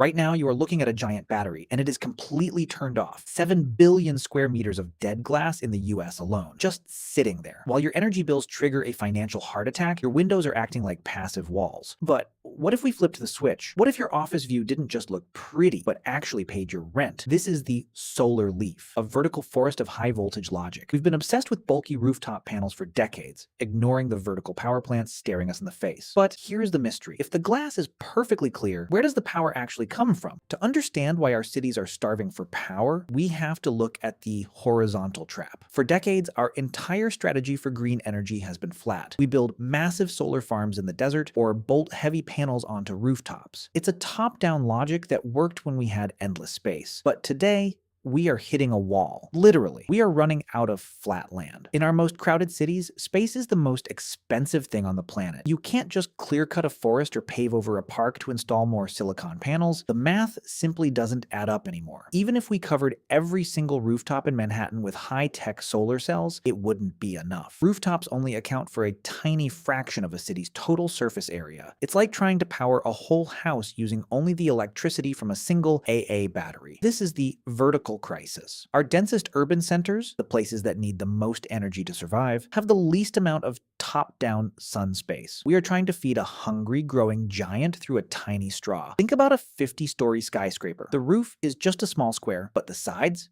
Right now, you are looking at a giant battery, and it is completely turned off. 7 billion square meters of dead glass in the US alone, just sitting there. While your energy bills trigger a financial heart attack, your windows are acting like passive walls. But what if we flipped the switch? What if your office view didn't just look pretty, but actually paid your rent? This is the solar leaf, a vertical forest of high voltage logic. We've been obsessed with bulky rooftop panels for decades, ignoring the vertical power plants staring us in the face. But here's the mystery. If the glass is perfectly clear, where does the power actually come from? To understand why our cities are starving for power, we have to look at the horizontal trap. For decades, our entire strategy for green energy has been flat. We build massive solar farms in the desert or bolt heavy panels onto rooftops. It's a top-down logic that worked when we had endless space. But today, we are hitting a wall. Literally, we are running out of flat land. In our most crowded cities, space is the most expensive thing on the planet. You can't just clear-cut a forest or pave over a park to install more silicon panels. The math simply doesn't add up anymore. Even if we covered every single rooftop in Manhattan with high-tech solar cells, it wouldn't be enough. Rooftops only account for a tiny fraction of a city's total surface area. It's like trying to power a whole house using only the electricity from a single AA battery. This is the vertical crisis. Our densest urban centers, the places that need the most energy to survive, have the least amount of top-down sun space. We are trying to feed a hungry, growing giant through a tiny straw. Think about a 50-story skyscraper. The roof is just a small square, but the sides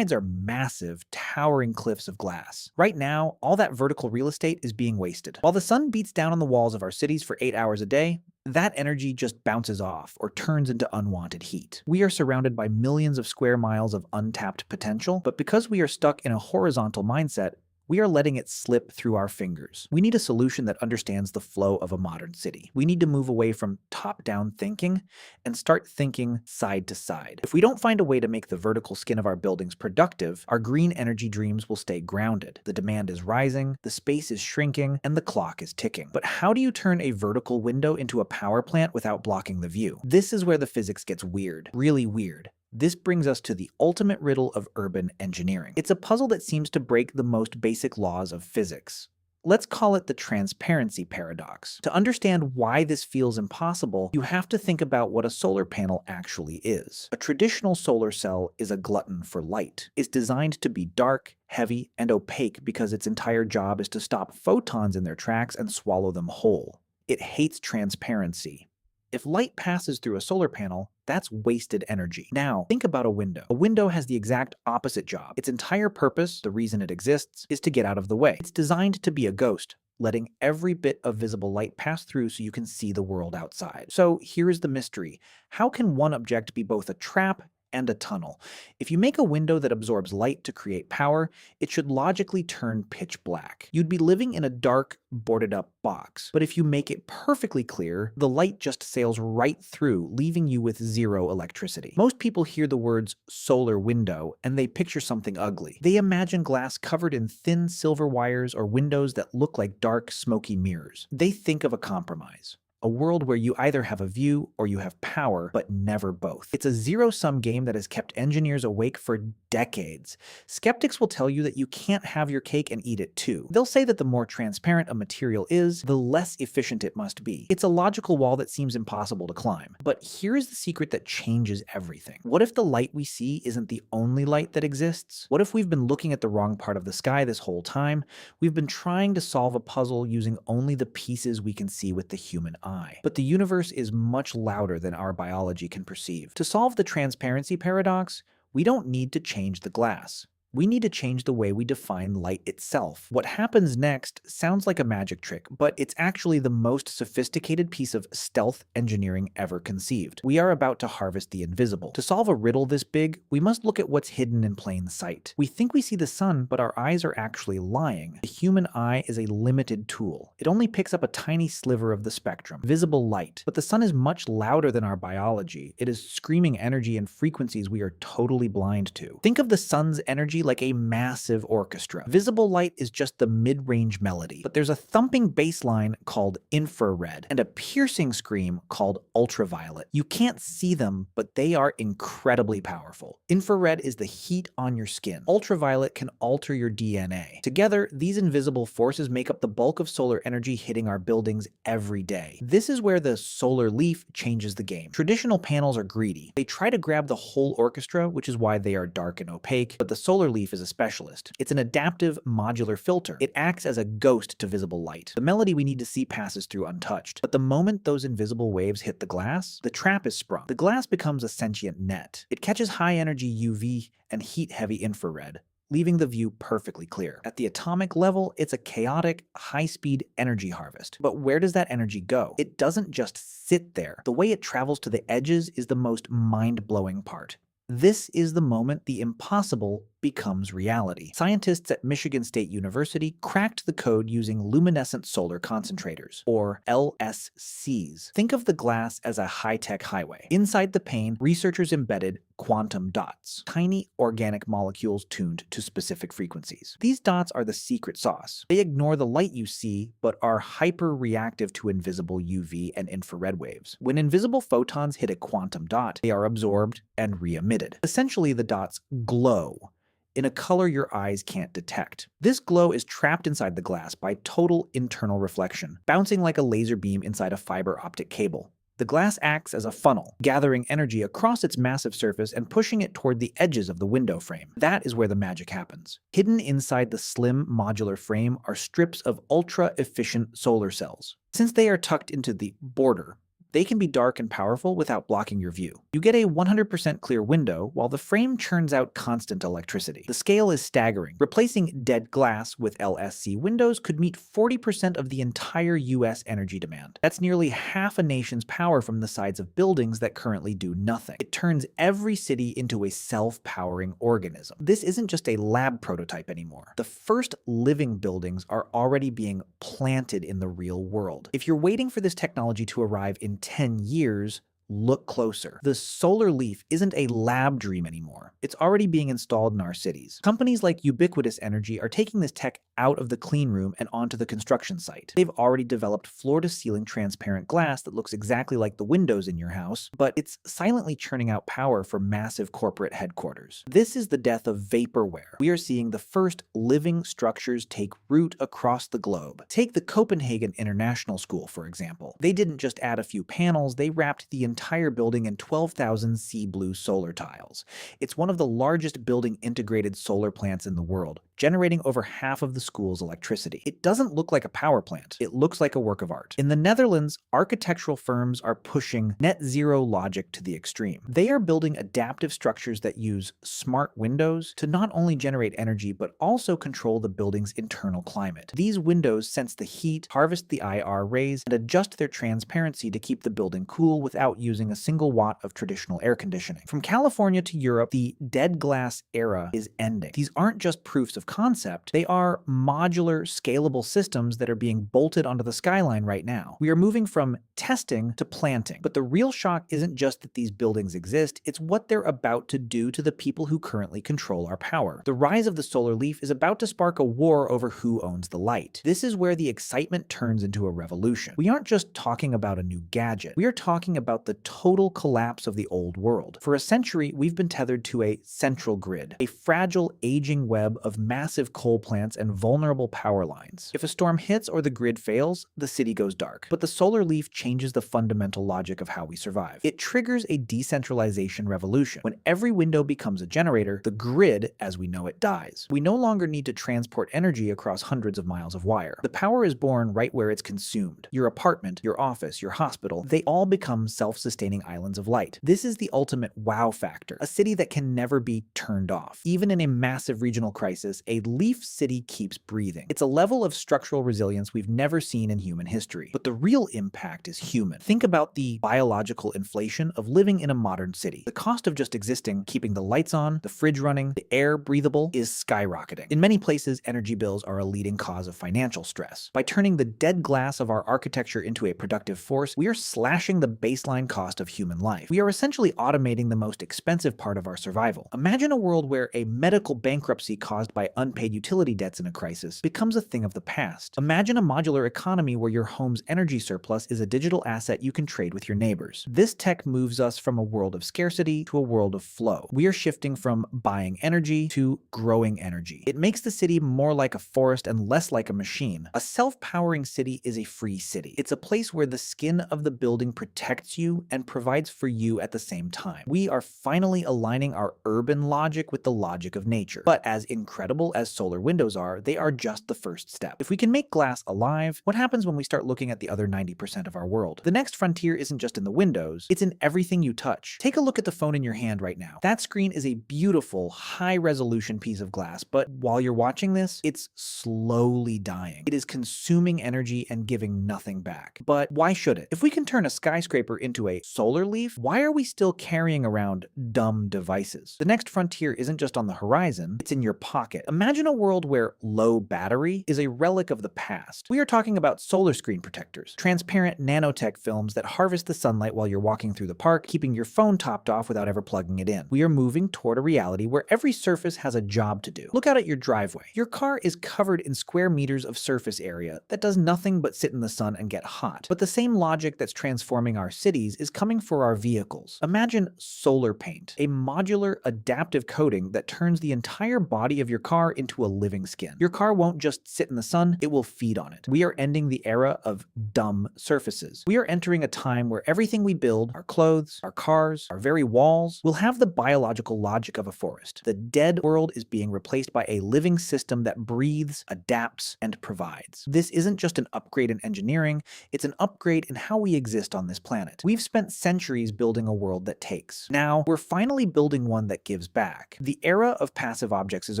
are massive, towering cliffs of glass. Right now, all that vertical real estate is being wasted. While the sun beats down on the walls of our cities for 8 hours a day, that energy just bounces off or turns into unwanted heat. We are surrounded by millions of square miles of untapped potential, but because we are stuck in a horizontal mindset, we are letting it slip through our fingers. We need a solution that understands the flow of a modern city. We need to move away from top-down thinking and start thinking side to side. If we don't find a way to make the vertical skin of our buildings productive, our green energy dreams will stay grounded. The demand is rising, the space is shrinking, and the clock is ticking. But how do you turn a vertical window into a power plant without blocking the view? This is where the physics gets weird, really weird. This brings us to the ultimate riddle of urban engineering. It's a puzzle that seems to break the most basic laws of physics. Let's call it the transparency paradox. To understand why this feels impossible, you have to think about what a solar panel actually is. A traditional solar cell is a glutton for light. It's designed to be dark, heavy, and opaque because its entire job is to stop photons in their tracks and swallow them whole. It hates transparency. If light passes through a solar panel, that's wasted energy. Now, think about a window. A window has the exact opposite job. Its entire purpose, the reason it exists, is to get out of the way. It's designed to be a ghost, letting every bit of visible light pass through so you can see the world outside. So here's the mystery. How can one object be both a trap and a tunnel? If you make a window that absorbs light to create power, it should logically turn pitch black. You'd be living in a dark, boarded up box. But if you make it perfectly clear, the light just sails right through, leaving you with zero electricity. Most people hear the words solar window and they picture something ugly. They imagine glass covered in thin silver wires or windows that look like dark, smoky mirrors. They think of a compromise. A world where you either have a view or you have power, but never both. It's a zero-sum game that has kept engineers awake for decades. Skeptics will tell you that you can't have your cake and eat it too. They'll say that the more transparent a material is, the less efficient it must be. It's a logical wall that seems impossible to climb. But here's the secret that changes everything. What if the light we see isn't the only light that exists? What if we've been looking at the wrong part of the sky this whole time? We've been trying to solve a puzzle using only the pieces we can see with the human eye. But the universe is much louder than our biology can perceive. To solve the transparency paradox, we don't need to change the glass. We need to change the way we define light itself. What happens next sounds like a magic trick, but it's actually the most sophisticated piece of stealth engineering ever conceived. We are about to harvest the invisible. To solve a riddle this big, we must look at what's hidden in plain sight. We think we see the sun, but our eyes are actually lying. The human eye is a limited tool. It only picks up a tiny sliver of the spectrum, visible light. But the sun is much louder than our biology. It is screaming energy and frequencies we are totally blind to. Think of the sun's energy energy like a massive orchestra. Visible light is just the mid-range melody, but there's a thumping bass line called infrared and a piercing scream called ultraviolet. You can't see them, but they are incredibly powerful. Infrared is the heat on your skin. Ultraviolet can alter your DNA. Together, these invisible forces make up the bulk of solar energy hitting our buildings every day. This is where the solar leaf changes the game. Traditional panels are greedy. They try to grab the whole orchestra, which is why they are dark and opaque, but the solar leaf is a specialist. It's an adaptive modular filter. It acts as a ghost to visible light. The melody we need to see passes through untouched. But the moment those invisible waves hit the glass, the trap is sprung. The glass becomes a sentient net. It catches high-energy UV and heat-heavy infrared, leaving the view perfectly clear. At the atomic level, it's a chaotic, high-speed energy harvest. But where does that energy go? It doesn't just sit there. The way it travels to the edges is the most mind-blowing part. This is the moment the impossible becomes reality. Scientists at Michigan State University cracked the code using Luminescent Solar Concentrators, or LSCs. Think of the glass as a high-tech highway. Inside the pane, researchers embedded quantum dots, tiny organic molecules tuned to specific frequencies. These dots are the secret sauce. They ignore the light you see, but are hyper-reactive to invisible UV and infrared waves. When invisible photons hit a quantum dot, they are absorbed and re-emitted. Essentially, the dots glow in a color your eyes can't detect. This glow is trapped inside the glass by total internal reflection, bouncing like a laser beam inside a fiber optic cable. The glass acts as a funnel, gathering energy across its massive surface and pushing it toward the edges of the window frame. That is where the magic happens. Hidden inside the slim, modular frame are strips of ultra-efficient solar cells. Since they are tucked into the border, they can be dark and powerful without blocking your view. You get a 100% clear window while the frame churns out constant electricity. The scale is staggering. Replacing dead glass with LSC windows could meet 40% of the entire US energy demand. That's nearly half a nation's power from the sides of buildings that currently do nothing. It turns every city into a self-powering organism. This isn't just a lab prototype anymore. The first living buildings are already being planted in the real world. If you're waiting for this technology to arrive in 10 years, look closer. The solar leaf isn't a lab dream anymore. It's already being installed in our cities. Companies like Ubiquitous Energy are taking this tech out of the clean room and onto the construction site. They've already developed floor-to-ceiling transparent glass that looks exactly like the windows in your house, but it's silently churning out power for massive corporate headquarters. This is the death of vaporware. We are seeing the first living structures take root across the globe. Take the Copenhagen International School, for example. They didn't just add a few panels, they wrapped the entire building in 12,000 sea blue solar tiles. It's one of the largest building integrated solar plants in the world, generating over half of the school's electricity. It doesn't look like a power plant. It looks like a work of art. In the Netherlands, architectural firms are pushing net zero logic to the extreme. They are building adaptive structures that use smart windows to not only generate energy, but also control the building's internal climate. These windows sense the heat, harvest the IR rays, and adjust their transparency to keep the building cool without using a single watt of traditional air conditioning. From California to Europe, the dead glass era is ending. These aren't just proofs of concept, they are modular, scalable systems that are being bolted onto the skyline right now. We are moving from testing to planting. But the real shock isn't just that these buildings exist, it's what they're about to do to the people who currently control our power. The rise of the solar leaf is about to spark a war over who owns the light. This is where the excitement turns into a revolution. We aren't just talking about a new gadget, we are talking about the total collapse of the old world. For a century, we've been tethered to a central grid, a fragile, aging web of massive coal plants and vulnerable power lines. If a storm hits or the grid fails, the city goes dark. But the solar leaf changes the fundamental logic of how we survive. It triggers a decentralization revolution. When every window becomes a generator, the grid, as we know it, dies. We no longer need to transport energy across hundreds of miles of wire. The power is born right where it's consumed. Your apartment, your office, your hospital, they all become self-sustaining islands of light. This is the ultimate wow factor, a city that can never be turned off. Even in a massive regional crisis, a leaf city keeps breathing. It's a level of structural resilience we've never seen in human history. But the real impact is human. Think about the biological inflation of living in a modern city. The cost of just existing, keeping the lights on, the fridge running, the air breathable, is skyrocketing. In many places, energy bills are a leading cause of financial stress. By turning the dead glass of our architecture into a productive force, we are slashing the baseline cost of human life. We are essentially automating the most expensive part of our survival. Imagine a world where a medical bankruptcy caused by unpaid utility debts in a crisis becomes a thing of the past. Imagine a modular economy where your home's energy surplus is a digital asset you can trade with your neighbors. This tech moves us from a world of scarcity to a world of flow. We are shifting from buying energy to growing energy. It makes the city more like a forest and less like a machine. A self-powering city is a free city. It's a place where the skin of the building protects you and provides for you at the same time. We are finally aligning our urban logic with the logic of nature. But as incredible as solar windows are, they are just the first step. If we can make glass alive, what happens when we start looking at the other 90% of our world? The next frontier isn't just in the windows, it's in everything you touch. Take a look at the phone in your hand right now. That screen is a beautiful, high-resolution piece of glass, but while you're watching this, it's slowly dying. It is consuming energy and giving nothing back. But why should it? If we can turn a skyscraper into a solar leaf, why are we still carrying around dumb devices? The next frontier isn't just on the horizon, it's in your pocket. Imagine a world where low battery is a relic of the past. We are talking about solar screen protectors, transparent nanotech films that harvest the sunlight while you're walking through the park, keeping your phone topped off without ever plugging it in. We are moving toward a reality where every surface has a job to do. Look out at your driveway. Your car is covered in square meters of surface area that does nothing but sit in the sun and get hot. But the same logic that's transforming our cities is coming for our vehicles. Imagine solar paint, a modular adaptive coating that turns the entire body of your car into a living skin. Your car won't just sit in the sun, it will feed on it. We are ending the era of dumb surfaces. We are entering a time where everything we build, our clothes, our cars, our very walls, will have the biological logic of a forest. The dead world is being replaced by a living system that breathes, adapts, and provides. This isn't just an upgrade in engineering, it's an upgrade in how we exist on this planet. We've spent centuries building a world that takes. Now, we're finally building one that gives back. The era of passive objects is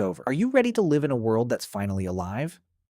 over. Are you ready to live in a world that's finally alive?